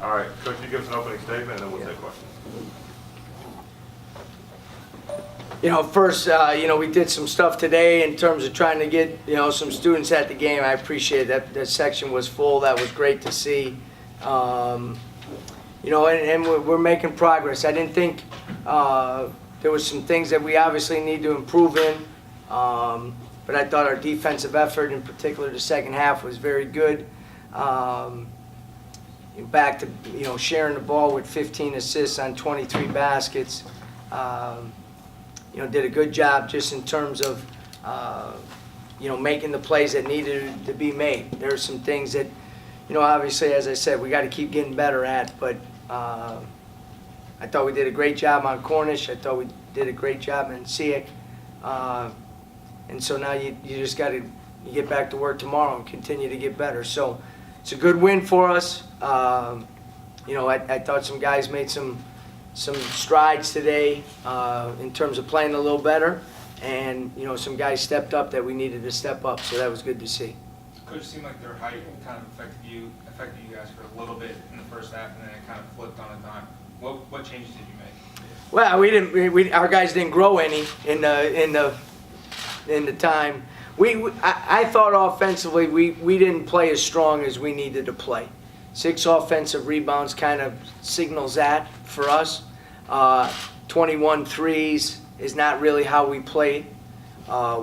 All right, Coach, you give us an opening statement, and then we'll take questions. First, we did some stuff today in terms of trying to get, some students at the game. I appreciate that. That section was full. That was great to see. And we're making progress. I didn't think there was some things that we obviously need to improve in. But I thought our defensive effort, in particular the second half, was very good. Back to, sharing the ball with 15 assists on 23 baskets. Did a good job just in terms of, making the plays that needed to be made. There are some things that, obviously, as I said, we got to keep getting better at. But I thought we did a great job on Cornish. I thought we did a great job in Siak. And so now you just got to get back to work tomorrow and continue to get better. So it's a good win for us. I thought some guys made some strides today in terms of playing a little better, and some guys stepped up that we needed to step up. So that was good to see. Coach, it seemed like their height kind of affected you guys for a little bit in the first half, and then it kind of flipped on a dime. What changes did you make? Well, our guys didn't grow any in the time. I thought offensively we didn't play as strong as we needed to play. 6 offensive rebounds kind of signals that for us. 21 threes is not really how we played.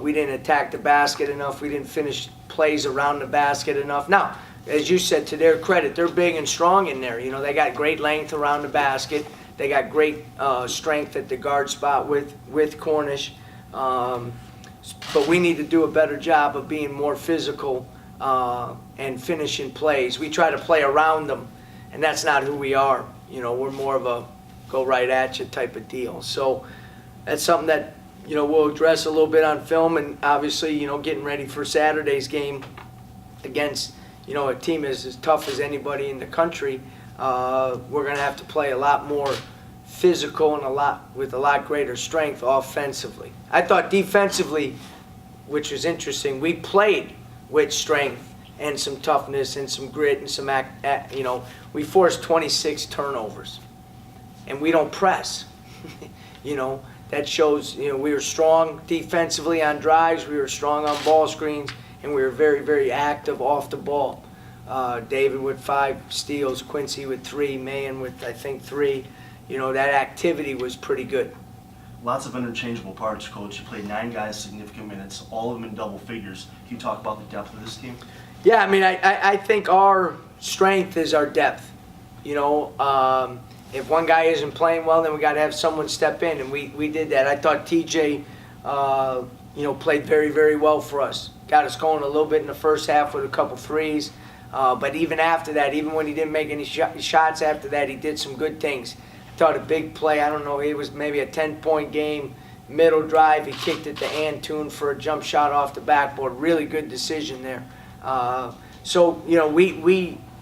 We didn't attack the basket enough. We didn't finish plays around the basket enough. Now, as you said, to their credit, they're big and strong in there. They got great length around the basket. They got great strength at the guard spot with Cornish. But we need to do a better job of being more physical and finishing plays. We try to play around them, and that's not who we are. We're more of a go right at you type of deal. So that's something that, we'll address a little bit on film, and obviously, getting ready for Saturday's game against, a team as tough as anybody in the country. We're going to have to play a lot more physical and with a lot greater strength offensively. I thought defensively, which was interesting, we played with strength and some toughness and some grit and some we forced 26 turnovers, and we don't press. That shows we were strong defensively on drives, we were strong on ball screens, and we were very, very active off the ball. David with 5 steals, Quincy with 3, Mahan with I think 3. That activity was pretty good. Lots of interchangeable parts, Coach. You played 9 guys significant minutes, all of them in double figures. Can you talk about the depth of this team? Yeah, I think our strength is our depth. If one guy isn't playing well, then we got to have someone step in, and we did that. I thought TJ, played very, very well for us. Got us going a little bit in the first half with a couple threes. But even after that, even when he didn't make any shots after that, he did some good things. I thought a big play, I don't know, it was maybe a 10-point game, middle drive, he kicked it to Antoon for a jump shot off the backboard. Really good decision there.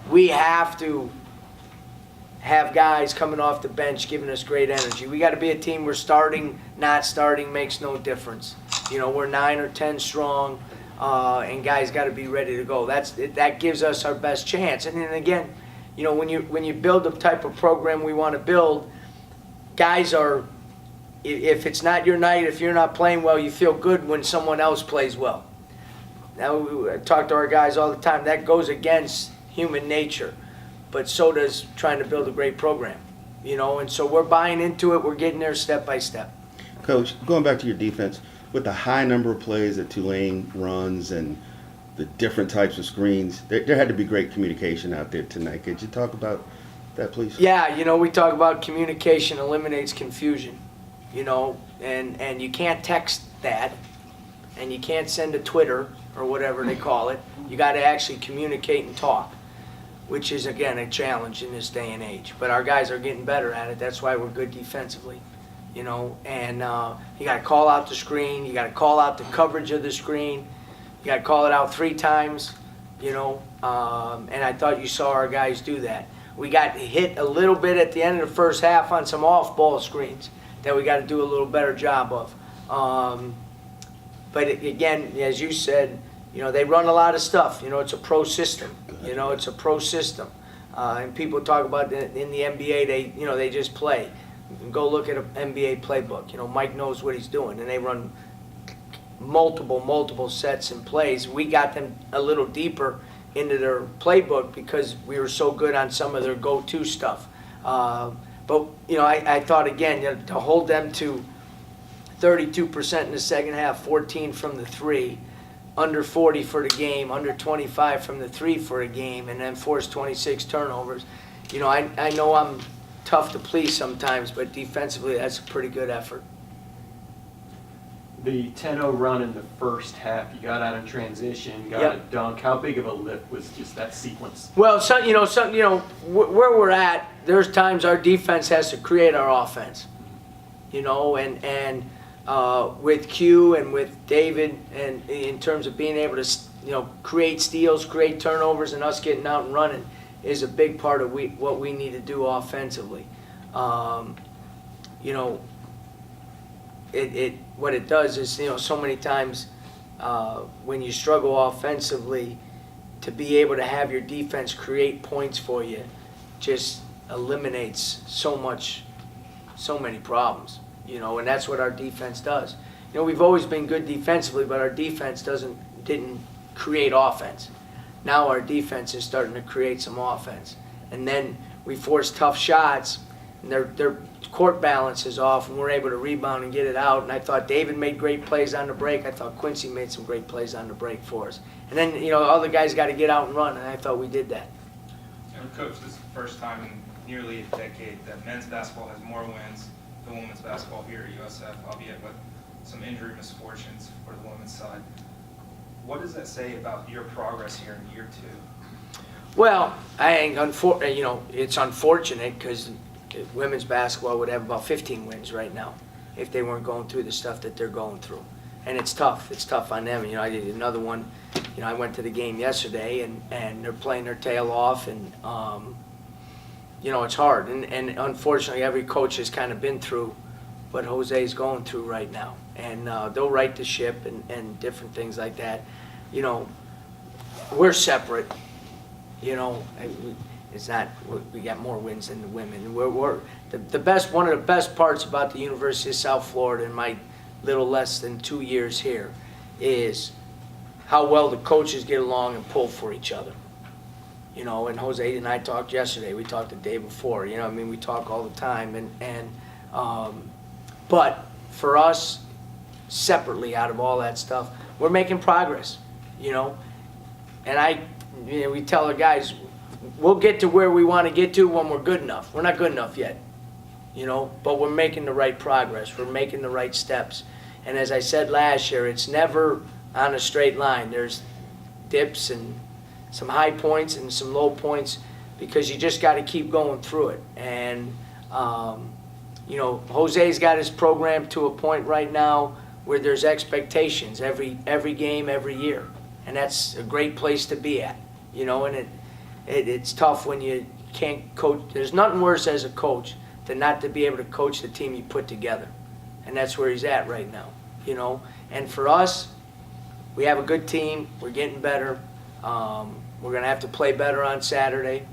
We have to have guys coming off the bench giving us great energy. We got to be a team where starting, not starting makes no difference. We're 9 or 10 strong, and guys got to be ready to go. That gives us our best chance. And then again, when you build the type of program we want to build, guys are, if it's not your night, if you're not playing well, you feel good when someone else plays well. Now, I talk to our guys all the time. That goes against human nature, but so does trying to build a great program. And so we're buying into it. We're getting there step by step. Coach, going back to your defense, with the high number of plays that Tulane runs and the different types of screens, there had to be great communication out there tonight. Could you talk about that, please? Yeah, we talk about communication eliminates confusion, and you can't text that, and you can't send a Twitter or whatever they call it. You got to actually communicate and talk, which is, again, a challenge in this day and age. But our guys are getting better at it. That's why we're good defensively, and you got to call out the screen. You got to call out the coverage of the screen. You got to call it out 3 times, and I thought you saw our guys do that. We got hit a little bit at the end of the first half on some off-ball screens that we got to do a little better job of. But again, as you said, they run a lot of stuff. It's a pro system. It's a pro system. And people talk about in the NBA, they just play. Go look at an NBA playbook. Mike knows what he's doing, and they run multiple sets and plays. We got them a little deeper into their playbook because we were so good on some of their go-to stuff. But I thought again, to hold them to 32% in the second half, 14 from the three, under 40 for the game, under 25 from the three for a game, and then force 26 turnovers. I know I'm tough to please sometimes, but defensively, that's a pretty good effort. The 10-0 run in the first half, you got out in transition, got Yep. a dunk. How big of a lift was just that sequence? Well, where we're at, there's times our defense has to create our offense. And with Q and with David, and in terms of being able to, create steals, create turnovers, and us getting out and running is a big part of what we need to do offensively. What it does is, so many times when you struggle offensively, to be able to have your defense create points for you just eliminates so many problems, and that's what our defense does. We've always been good defensively, but our defense didn't create offense. Now our defense is starting to create some offense, and then we force tough shots, and their court balance is off, and we're able to rebound and get it out. And I thought David made great plays on the break. I thought Quincy made some great plays on the break for us. And then all the guys got to get out and run, and I thought we did that. Coach, this is the first time in nearly a decade that men's basketball has more wins than women's basketball here at USF, albeit with some injury misfortunes for the women's side. What does that say about your progress here in year two? Well, it's unfortunate because women's basketball would have about 15 wins right now if they weren't going through the stuff that they're going through. And it's tough. It's tough on them. I did another one. I went to the game yesterday, and they're playing their tail off, and it's hard. And unfortunately, every coach has kind of been through what Jose's going through right now. And they'll right the ship and different things like that. We're separate. It's not, we got more wins than the women. One of the best parts about the University of South Florida in my little less than 2 years here is how well the coaches get along and pull for each other. And Jose and I talked yesterday. We talked the day before. We talk all the time. But for us, separately out of all that stuff, we're making progress. And we tell the guys, we'll get to where we want to get to when we're good enough. We're not good enough yet, but we're making the right progress. We're making the right steps. And as I said last year, it's never on a straight line. There's dips and some high points and some low points because you just got to keep going through it. And, Jose's got his program to a point right now where there's expectations every game, every year. And that's a great place to be at, and it's tough when you can't coach. There's nothing worse as a coach than not to be able to coach the team you put together. And that's where he's at right now, And for us, we have a good team. We're getting better. We're going to have to play better on Saturday.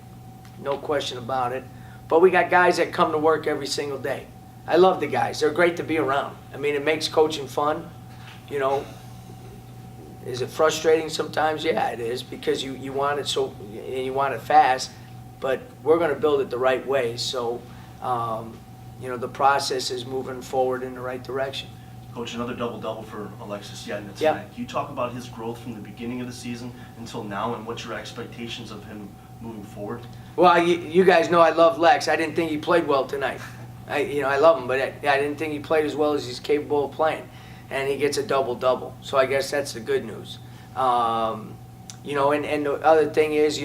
No question about it. But we got guys that come to work every single day. I love the guys. They're great to be around. It makes coaching fun, Is it frustrating sometimes? Yeah, it is, because you want it and you want it fast, but we're going to build it the right way. So, the process is moving forward in the right direction. Coach, another double-double for Alexis Yedna tonight. Yeah. Can you talk about his growth from the beginning of the season until now, and what's your expectations of him moving forward? Well, you guys know I love Lex. I didn't think he played well tonight. I love him, but I didn't think he played as well as he's capable of playing. And he gets a double-double. So I guess that's the good news. And the other thing is,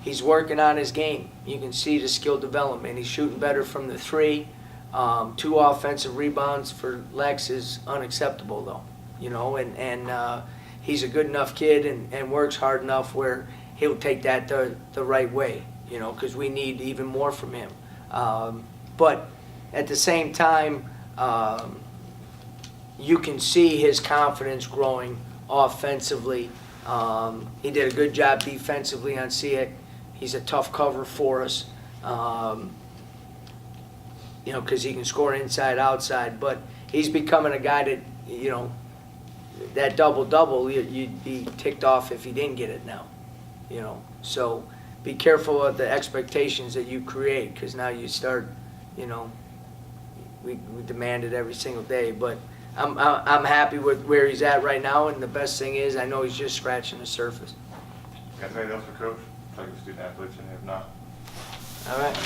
he's working on his game. You can see the skill development. He's shooting better from the three. 2 offensive rebounds for Lex is unacceptable, though. And he's a good enough kid and works hard enough where he'll take that the right way, because we need even more from him. But at the same time, you can see his confidence growing offensively. He did a good job defensively on SEAC. He's a tough cover for us. You know, because he can score inside, outside, but he's becoming a guy that, you know, that double-double, you'd be ticked off if he didn't get it now, you know. So be careful of the expectations that you create, because now you start, you know, we demand it every single day. But I'm happy with where he's at right now, and the best thing is I know he's just scratching the surface. Guys, anything else for Coach? Like the student athletes, and if not, All right.